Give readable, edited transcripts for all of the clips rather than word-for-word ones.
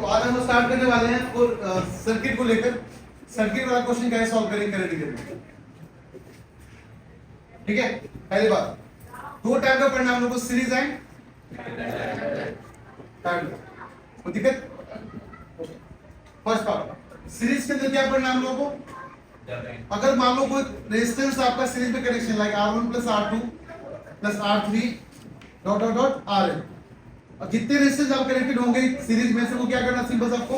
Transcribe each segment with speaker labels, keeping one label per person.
Speaker 1: आज हम स्टार्ट करने वाले हैं और सर्किट को लेकर सर्किट वाला क्वेश्चन कैसे सॉल्व करेंगे करंट के। ठीक है, पहली बात दो टाइप का पढ़ना हम लोग को, सीरीज एंड पैरेलल। कोई दिक्कत? फर्स्ट पार्ट सीरीज के अंदर क्या पढ़ना हम लोग को, अगर मान लो कोई रेजिस्टेंस आपका सीरीज में connection like R1 plus R2 plus R3 dot dot dot RN, और जितने रेजिस्टेंस आप कनेक्टेड होंगे सीरीज में से वो क्या करना, सिंपल आपको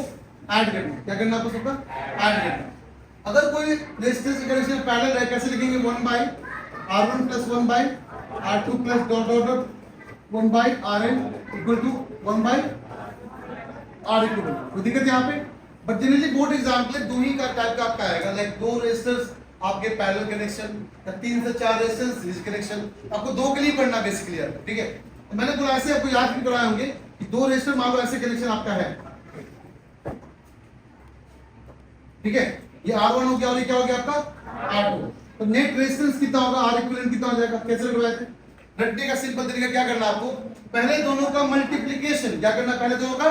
Speaker 1: ऐड करना। क्या करना आपको सबका ऐड करना। अगर कोई रेजिस्टेंस कनेक्शन पैरेलल है, कैसे लिखेंगे, 1 by R1 plus 1 by R2 plus dot dot dot 1 by RN equal to 1 by R equal. कोई दिक्कत यहाँ पे? बट जनरली बोर्ड एग्जांपल है, दो ही का टाइप का आपका आएगा, लाइक दो रेजिस्टर्स आपके पैरेलल कनेक्शन या 3 से 4 रेजिस्टेंस सीरीज कनेक्शन। आपको दो के लिए पढ़ना बेसिकली यार। ठीक है, तो मैंने बोला ऐसे आपको याद भी कराए होंगे कि दो रेजिस्टर मान लो ऐसे कनेक्शन आपका है। ठीक है, ये R1 हो गया और ये क्या हो गया आपका R2। तो नेट रेजिस्टेंस कितना होगा, R इक्विवेलेंट कितना हो जाएगा, कैसे लगवाए थे? रटने का सिंपल तरीका क्या करना आपको, पहले दोनों का मल्टीप्लिकेशन, क्या करना, पहले दोनों का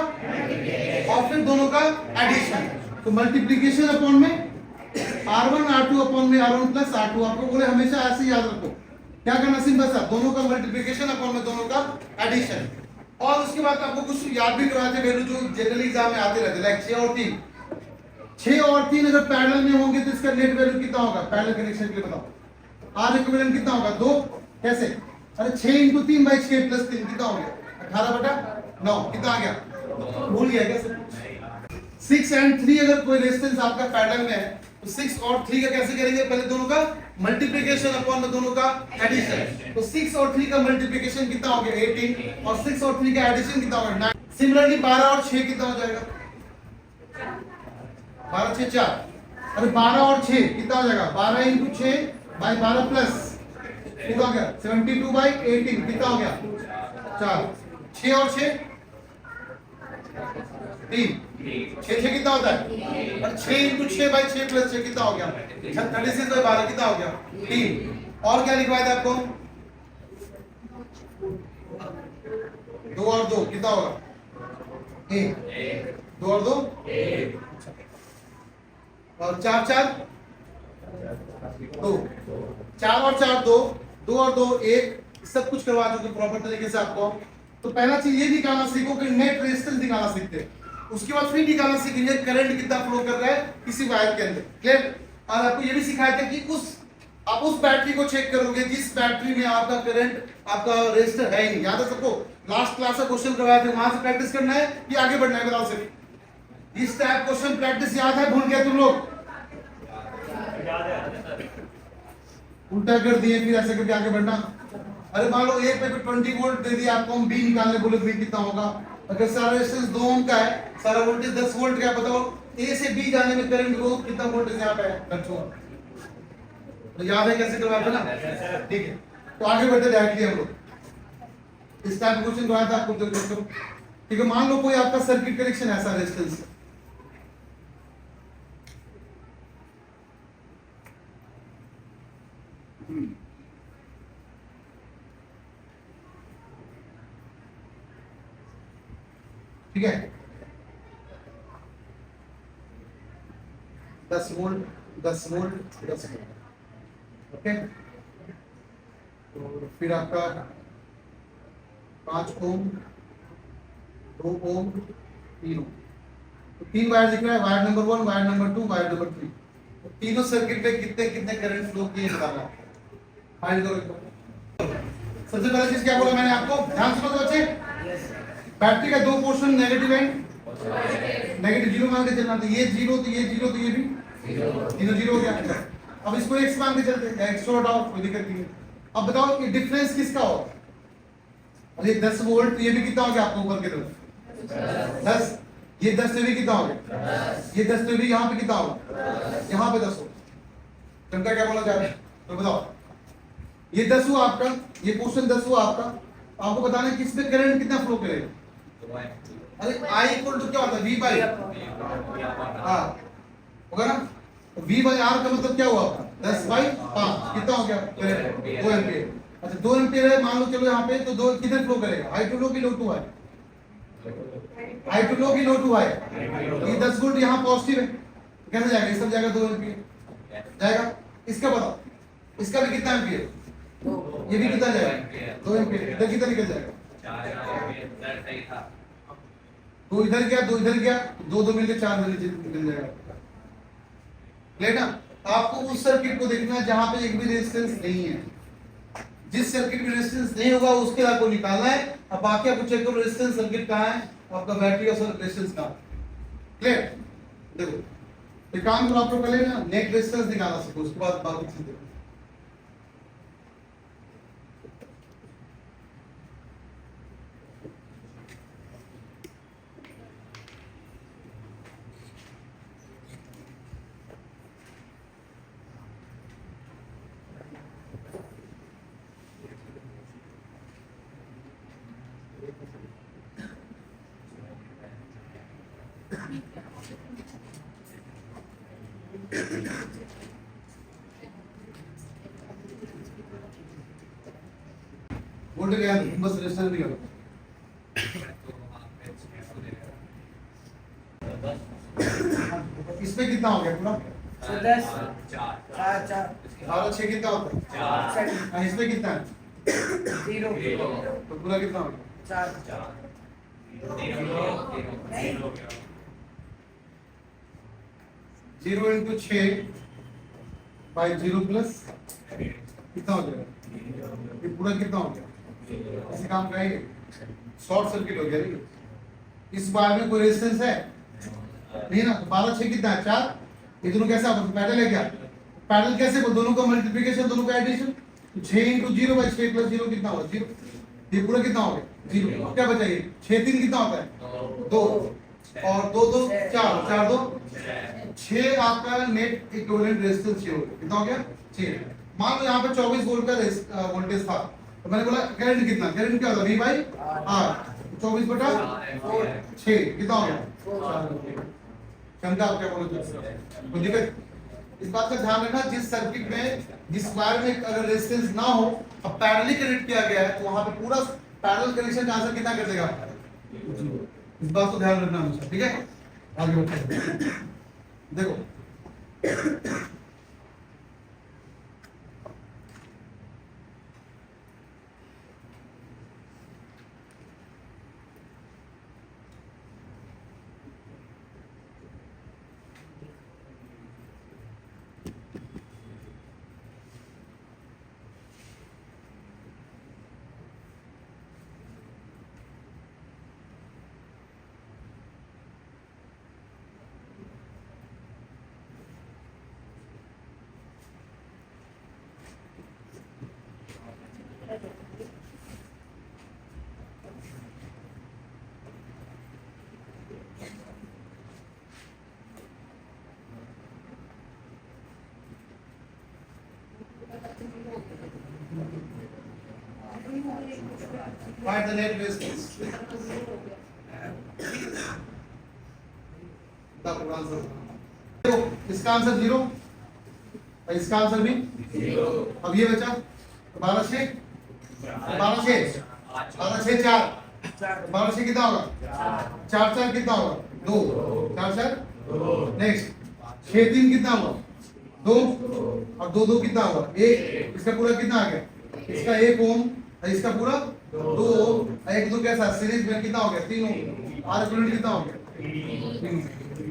Speaker 1: और फिर दोनों का एडिशन। तो मल्टीप्लिकेशन अपॉन में R1 R2 अपॉन में R1 प्लस R2। आपको बोले हमेशा ऐसे याद रखो, क्या करना, सिंपल सा दोनों का मल्टीप्लिकेशन अपॉन में दोनों का एडिशन। और उसके बाद आपको कुछ याद भी करवाते हैं वैल्यू जो जनरल एग्जाम में आते रहते हैं, लाइक 6 और 3। 6 और 3 अगर पैरेलल में होंगे तो इसका नेट वैल्यू कितना होगा, पैरेलल कनेक्शन के लिए बताओ। R इक्विवेलेंट कितना होगा, 2। कैसे? अरे 6 × 3 / 6 + 3 कितना हो गया, 18/9 कितना आ गया, भूल गया क्या? 6 and 3 अगर कोई रेजिस्टेंस आपका पैरेलल में है तो 6 और 3 का कैसे करेंगे, पहले दोनों का मल्टीप्लिकेशन अपॉन में दोनों का एडिशन। तो 6 और 3 का मल्टीप्लिकेशन कितना हो गया, 18, और 6 और 3 का एडिशन कितना होगा, 9। सिमिलरली 12 और 6 कितना हो जाएगा, 12 6 4। अरे 12 और 6 कितना हो जाएगा, 12 × 6 / 12 प्लस कितना हो गया, 72/18 कितना हो गया, 4। 6 और 6 3, 6 कितना होता है, और 6 × 6 / 6 + 6 कितना हो गया, 36/12 कितना हो गया, 3। और क्या लिखवाया था आपको, 2 और 2 कितना होगा, 1। 2 और 2 1, और 4 4 2, 4 और 4 2, 2 और 2 1। सब कुछ करवा चुके प्रॉपर तरीके से आपको। तो पहला चीज ये निकालना सीखो कि नेट रेजिस्टेंस निकालना सीखते हैं, उसके बाद फिर निकालना सीखेंगे करंट कितना फ्लो कर रहा है किसी वायर के अंदर। क्लियर? और आपको ये भी सिखाया था कि आप उस बैटरी को चेक करोगे जिस बैटरी में आपका करंट, आपका रेजिस्टर है ही नहीं। याद है सबको? लास्ट क्लास का क्वेश्चन करवाया था, वहां से प्रैक्टिस करना है कि आगे बढ़ना है, बताओ सिर्फ इस टाइप क्वेश्चन प्रैक्टिस याद है, भूल गए तुम लोग? उल्टा कर दिए, फिर ऐसे करके आगे बढ़ना। अरे मान लो एक पे 20 वोल्ट दे दिया आपको, हम बी निकालने बोले, बी कितना होगा। अगर सारा रेजिस्टेंस 2 ओम का है, सारा वोल्टेज 10 वोल्ट का, बताओ ए से बी जाने में करंट को कितना वोल्टेज यहाँ पे है, तो याद है कैसे करवाया था ना? ठीक है, तो आगे बढ़ते डायरेक्टली हम लोग इस टाइप क्वेश्चन करवाया था आपको, देखो। ठीक है, मान लो कोई आपका सर्किट कनेक्शन ऐसा रेजिस्टेंस, ठीक है, 10 वोल्ट 10 वोल्ट 10 वोल्ट। ओके, तो फिर आपका 5 ओम 2 ओम 3 ओम, तो 3 वायर दिख रहा है, wire number 1, wire number 2, wire number 3। तो तीनों सर्किट पे कितने कितने करंट फ्लो किए बताना, फाइंड करो। सबसे पहला चीज क्या बोला मैंने आपको, ध्यान से बताओ बच्चे, बैटरी का 2 पोर्शन नेगेटिव एंड नेगेटिव 0 मान के चलना। तो ये 0 तो ये 0 तो ये भी 0 0 हो गया। अब इसको x मान के चलते हैं, x शॉर्ट आउट, कोई दिक्कत नहीं है। अब बताओ कि डिफरेंस किसका हो, अरे 10 वोल्ट, ये भी कितना हो गया आपको ऊपर की तरफ 10, ये 10 से भी कितना हो गया, ये 10 से भी यहाँ पे कितना होगा, यहाँ पे 10 हो। चलता क्या बोला जा रहा है, तो बताओ ये 10 हुआ आपका, ये पोर्शन 10 हुआ आपका। आपको बताना है किस पे करंट कितना फ्लो करेगा। अरे I इक्वल टू क्या होता है, V बाई, हाँ होगा ना। तो V बाई R का मतलब क्या हुआ आपका, 10/5 कितना हो गया, 2 एम्पीयर। अच्छा 2 एम्पीयर है मान लो, चलो यहाँ पे, तो 2 किधर फ्लो करेगा, I2 लो कि लो टू है, हाई टू लो की लो टू हाई, ये 10 वोल्ट यहाँ पॉजिटिव है, कैसे जाएगा? ये सब जाएगा 2 एम्पीयर जाएगा। इसका बताओ, इसका भी कितना एम्पीयर? ये भी कितना जाएगा? 2 एम्पीयर। इधर कितना निकल जाएगा? 2 इधर गया, 2 इधर गया, 2 2 मिलकर 4 निकल जाएगा। क्लियर ना? आपको उस सर्किट को देखना है जहां पे एक भी रेजिस्टेंस नहीं है। जिस सर्किट में रेजिस्टेंस नहीं होगा उसके आपको निकालना है। अब बाकी आपको चेक करो रेजिस्टेंस सर्किट कहां है, आपका बैटरी और रेजिस्टेंस कहां। क्लियर? देखो एक काम करो, आप लोग पहले ना नेट रेजिस्टेंस निकालना सीखो, उसके बाद बाकी चीजें। वोल्टेज याद बस रेजिस्टेंस निकालो। इसमें कितना हो गया पूरा?
Speaker 2: 10 4
Speaker 1: 12 6 कितना होता है?
Speaker 2: 4
Speaker 1: इसमें कितना है?
Speaker 2: 0
Speaker 1: तो पूरा कितना हो गया?
Speaker 2: 4
Speaker 1: 0 इंटू 6 बाई 0 प्लस कितना हो जाएगा? ये पूरा कितना हो गया? इसी काम का है, शॉर्ट सर्किट हो गया। नहीं इस बार में कोई रेजिस्टेंस है नहीं ना, तो 12 6 कितना है? 4। ये दोनों कैसे आपस में पैरेलल है क्या? पैरेलल कैसे? दोनों का मल्टीप्लिकेशन, दोनों का एडिशन। 6 इंटू 0 बाई 6 प्लस 0 कितना होगा? 0। ये पूरा कितना हो गया? 0। अब क्या बचा? ये 6 3 कितना होता है? 2 और 2 2 4 4 2 6 आपका नेट इक्विवेलेंट रेजिस्टेंस 6 हो गया। कितना हो गया? 6। मान लो यहाँ पे 24 वोल्ट का वोल्टेज था, तो मैंने बोला करंट कितना? करंट क्या होगा? V by R। 24 बटा 6 कितना हो गया? क्षमता आप क्या बोलोगे? कोई दिक्कत? इस बात का ध्यान रखना, जिस सर्किट में जिस वायर में अगर रेजिस्टेंस ना हो, अब पैरेलली कनेक्ट किया गया है, तो वहां पे पूरा पैरेलल कनेक्शन का आंसर कितना कर देगा? इस बात को ध्यान रखना हमेशा। ठीक है, आगे बढ़ते हैं। देखो find the net resistance. देखो इसका आंसर 0 और इसका आंसर भी 0। अब ये बचा 12 6 12 6 12 6 4 12 6 कितना होगा? 4 4 कितना होगा? 2 4 4 नेक्स्ट 6 3 कितना होगा? 2 और 2 2 कितना होगा? 1। इसका पूरा कितना आ गया? इसका 1 ओम और इसका पूरा 2 ओम। 1 2 कैसा सीरीज में कितना हो गया? 3 ओम। R इक्विवेलेंट कितना हो गया? 3।